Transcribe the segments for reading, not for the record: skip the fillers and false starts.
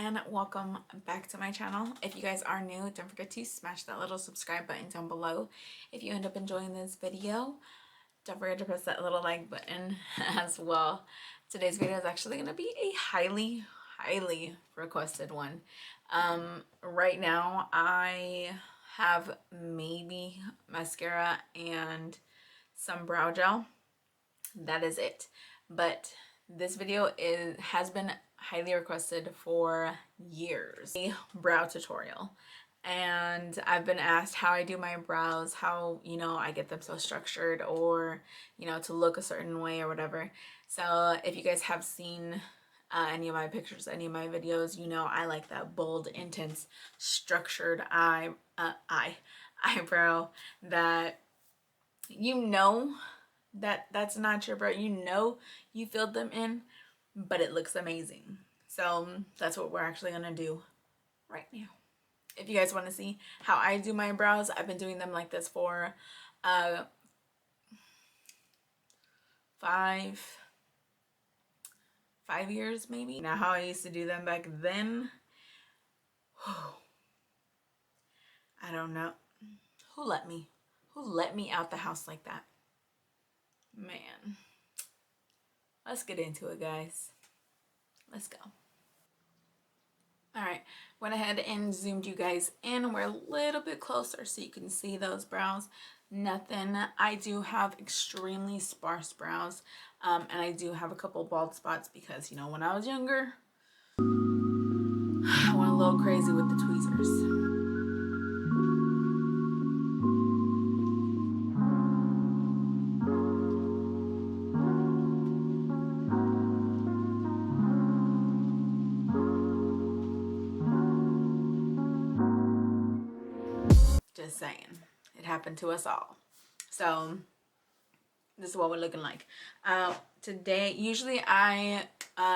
and welcome back to my channel. If you guys are new, don't forget to smash that little subscribe button down below. If you end up enjoying this video, don't forget to press that little like button as well. Today's video is actually going to be a highly requested one. Right now I have maybe mascara and some brow gel. That is it. But this video has been highly requested for years, a brow tutorial, and I've been asked how I do my brows, how I get them so structured, or to look a certain way or whatever. So if you guys have seen any of my pictures, any of my videos, I like that bold, intense, structured eyebrow that that's not your brow, you filled them in, but it looks amazing. So that's what we're actually gonna do right now. If you guys want to see how I do my brows, I've been doing them like this for 5 years maybe. Now how I used to do them back then, I don't know. Who let me out the house like that? Man, let's get into it, guys. Let's go. All right, went ahead and zoomed you guys in. We're a little bit closer so you can see those brows. Nothing. I do have extremely sparse brows, and I do have a couple bald spots because when I was younger, I went a little crazy with the tweezers. Just saying, it happened to us all. So this is what we're looking like today. Usually I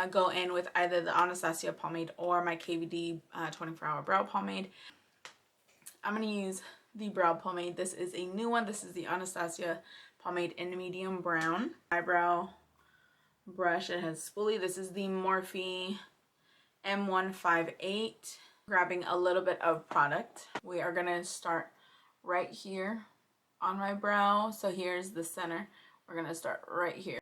go in with either the Anastasia pomade or my KVD 24-hour brow pomade. I'm gonna use the brow pomade. This is a new one. This is the Anastasia pomade in medium brown. Eyebrow brush, it has spoolie. This is the Morphe M158. Grabbing a little bit of product. We are gonna start right here on my brow. So here's the center. We're gonna start right here.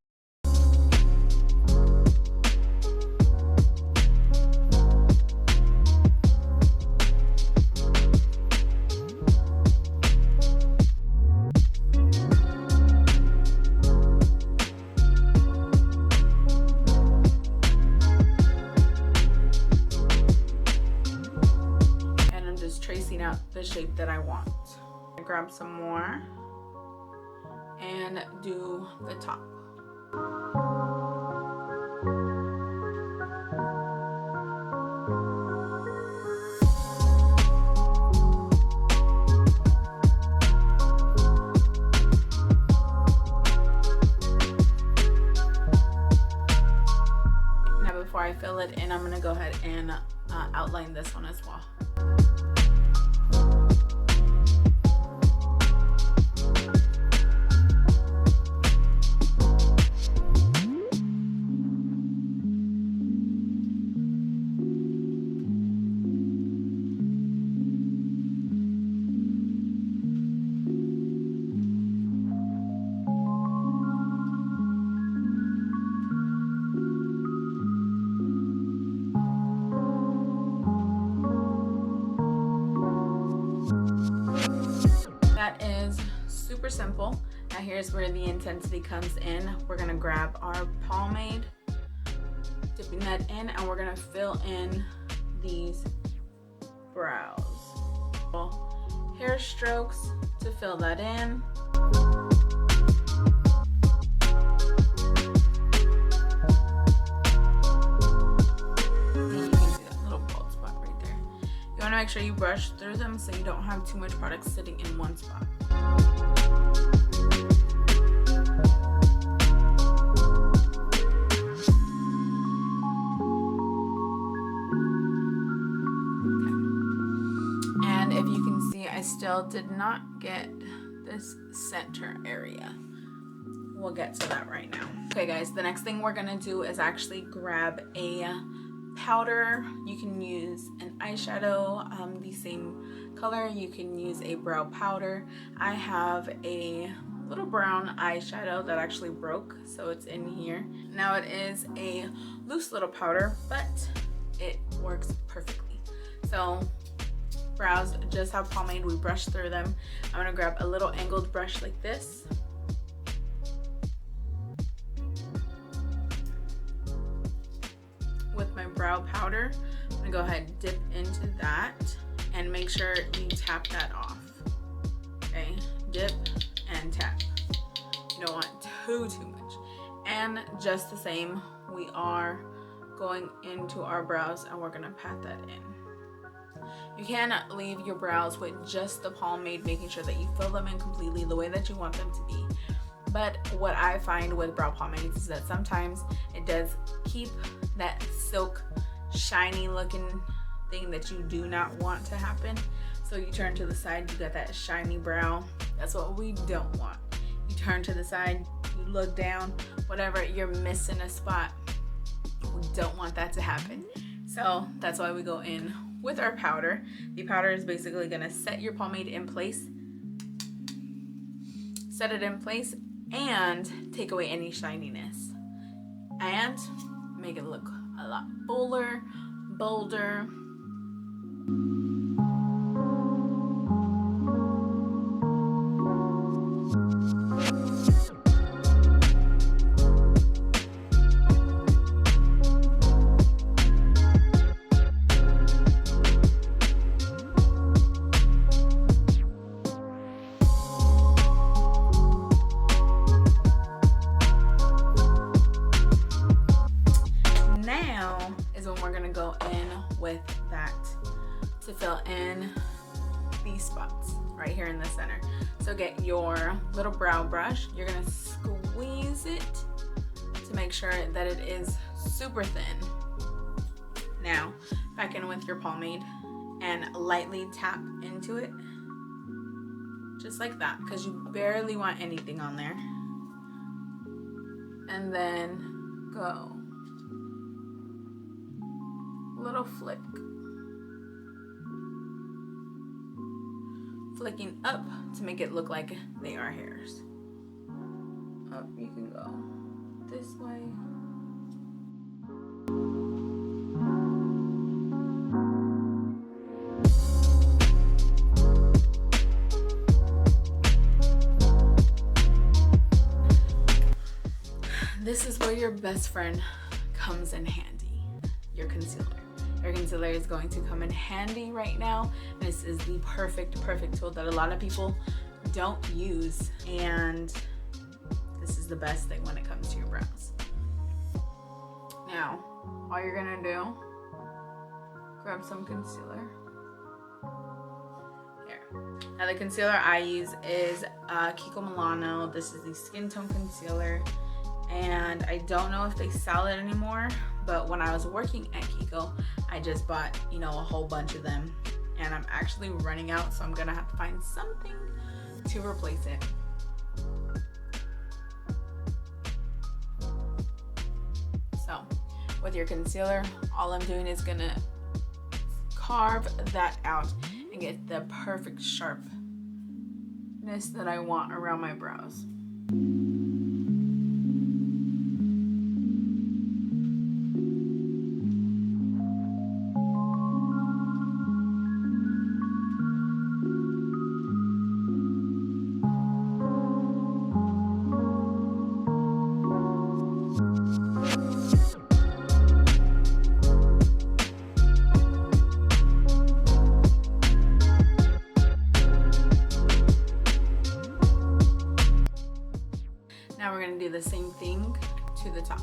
Tracing out the shape that I want. I grab some more and do the top. Now before I fill it in, I'm gonna go ahead and outline this one as well. That is super simple. Now here's where the intensity comes in. We're gonna grab our pomade, dipping that in, and we're gonna fill in these brows. Hair strokes to fill that in. You want to make sure you brush through them so you don't have too much product sitting in one spot. Okay. And if you can see, I still did not get this center area. We'll get to that right now. Okay guys, the next thing we're gonna do is actually grab a powder. You can use an eyeshadow, the same color. You can use a brow powder. I have a little brown eyeshadow that actually broke, so it's in here. Now it is a loose little powder, but it works perfectly. So brows just have pomade, we brush through them. I'm gonna grab a little angled brush like this. With my brow powder, I'm gonna go ahead and dip into that and make sure you tap that off. Okay, dip and tap. You don't want too much. And just the same, we are going into our brows and we're gonna pat that in. You can leave your brows with just the pomade, making sure that you fill them in completely the way that you want them to be. But what I find with brow pomades is that sometimes it does keep that silk, shiny looking thing that you do not want to happen. So you turn to the side, you got that shiny brow. That's what we don't want. You turn to the side, you look down, whatever, you're missing a spot. We don't want that to happen. So that's why we go in with our powder. The powder is basically gonna set your pomade in place, set it in place, and take away any shininess and make it look a lot fuller, bolder. With that to fill in these spots right here in the center. So get your little brow brush, you're gonna squeeze it to make sure that it is super thin. Now back in with your pomade and lightly tap into it just like that, because you barely want anything on there. And then go little flick, flicking up to make it look like they are hairs. Up, you can go this way. This is where your best friend comes in handy, your concealer. Your concealer is going to come in handy right now. This is the perfect tool that a lot of people don't use, and this is the best thing when it comes to your brows. Now, all you're gonna do, grab some concealer. Here. Now the concealer I use is KIKOMILANO. This is the skin tone concealer, and I don't know if they sell it anymore, but when I was working at Kiko, I just bought, you know, a whole bunch of them, and I'm actually running out, so I'm gonna have to find something to replace it. So with your concealer, all I'm doing is gonna carve that out and get the perfect sharpness that I want around my brows. Now we're going to do the same thing to the top.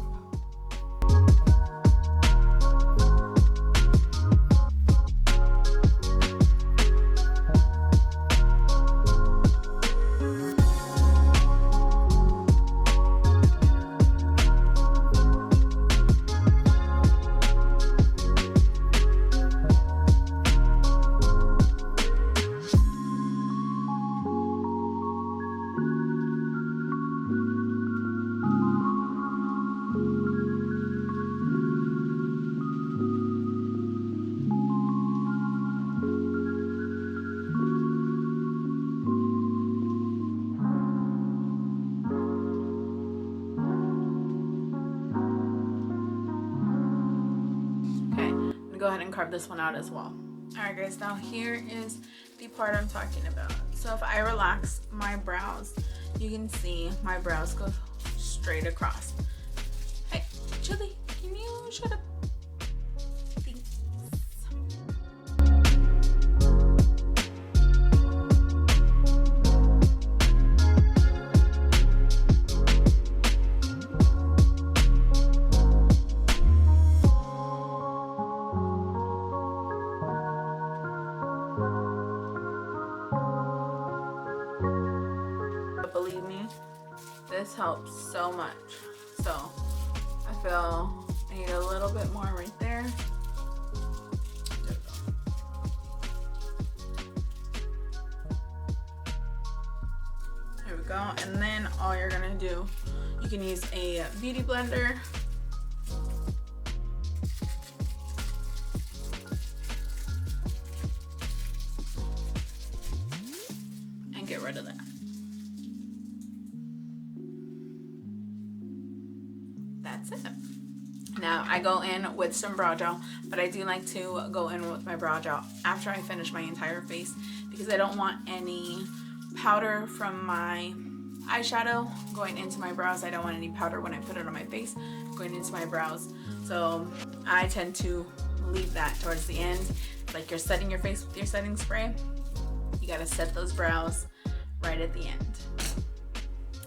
me go ahead and carve this one out as well. Alright guys, now here is the part I'm talking about. So if I relax my brows, you can see my brows go straight across. Hey, Chili, can you shut up? Believe me, this helps so much. So I feel I need a little bit more right there. There we go. And then all you're gonna do, you can use a beauty blender. And get rid of that. That's it. Now I go in with some brow gel, but I do like to go in with my brow gel after I finish my entire face because I don't want any powder from my eyeshadow going into my brows. I don't want any powder when I put it on my face going into my brows. So I tend to leave that towards the end. Like you're setting your face with your setting spray, you gotta set those brows right at the end.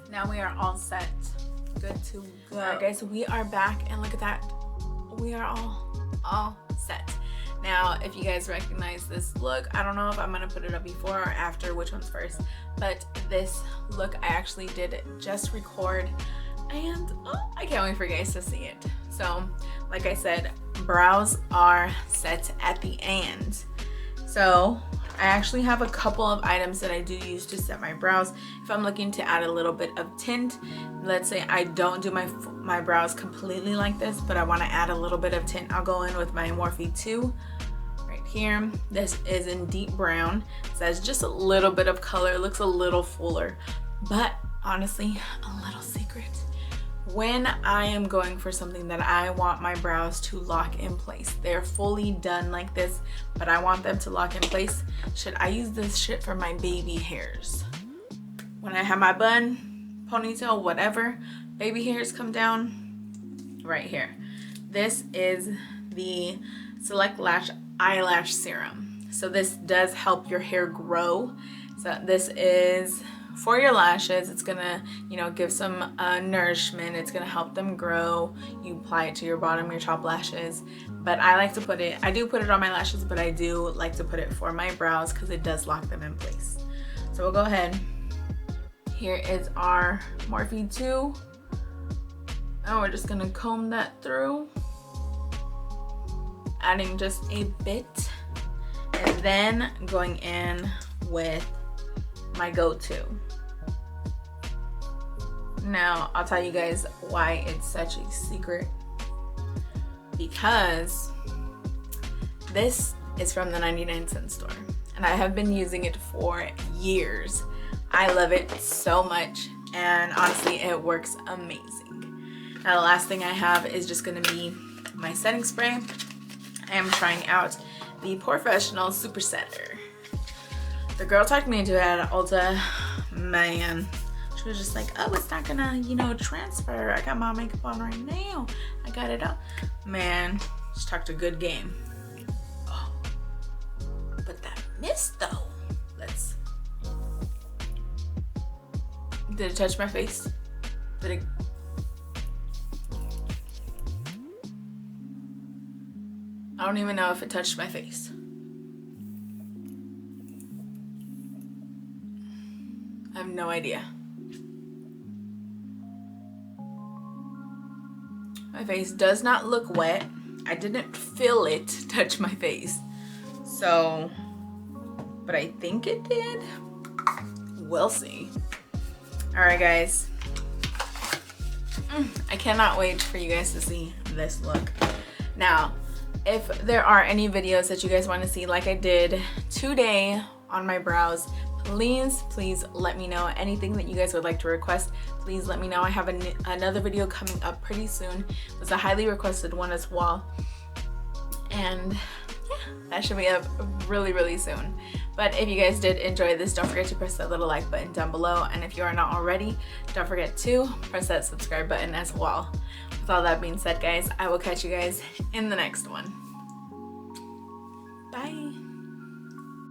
Now we are all set. Good to go. Alright guys, we are back and look at that. We are all set. Now, if you guys recognize this look, I don't know if I'm gonna put it up before or after, which one's first, but this look I actually did just record and I can't wait for you guys to see it. So, like I said, brows are set at the end. So, I actually have a couple of items that I do use to set my brows. If I'm looking to add a little bit of tint, let's say I don't do my brows completely like this, but I want to add a little bit of tint, I'll go in with my Morphe 2 right here. This is in deep brown. So it's just a little bit of color, looks a little fuller, but honestly, a little secret. When I am going for something that I want my brows to lock in place, they're fully done like this, but I want them to lock in place, should I use this shit for my baby hairs? When I have my bun, ponytail, whatever, baby hairs come down right here. This is the Select Lash Eyelash Serum. So this does help your hair grow. So this is for your lashes. It's gonna, you know, give some nourishment. It's gonna help them grow. You apply it to your bottom, your top lashes. But I like to put it, I do put it on my lashes, but I do like to put it for my brows because it does lock them in place. So we'll go ahead. Here is our Morphe 2. And we're just gonna comb that through, adding just a bit, and then going in with my go-to. Now, I'll tell you guys why it's such a secret. Because this is from the 99-cent store. And I have been using it for years. I love it so much. And honestly, it works amazing. Now, the last thing I have is just going to be my setting spray. I am trying out the Professional Super Setter. The girl talked me into it at Ulta. Man, she was just like, oh, it's not gonna, you know, transfer. I got my makeup on right now. I got it up. Man, she talked a good game. Oh, but that mist though. Let's. Did it touch my face? Did it? I don't even know if it touched my face. I have no idea. My face does not look wet. I didn't feel it touch my face. So, but I think it did. We'll see. All right, guys. I cannot wait for you guys to see this look. Now, if there are any videos that you guys want to see like I did today on my brows, please let me know. Anything that you guys would like to request, please let me know. I have another video coming up pretty soon. It was a highly requested one as well. And yeah, that should be up really soon. But if you guys did enjoy this, don't forget to press that little like button down below, and if you are not already, don't forget to press that subscribe button as well. With all that being said, guys, I will catch you guys in the next one. Bye.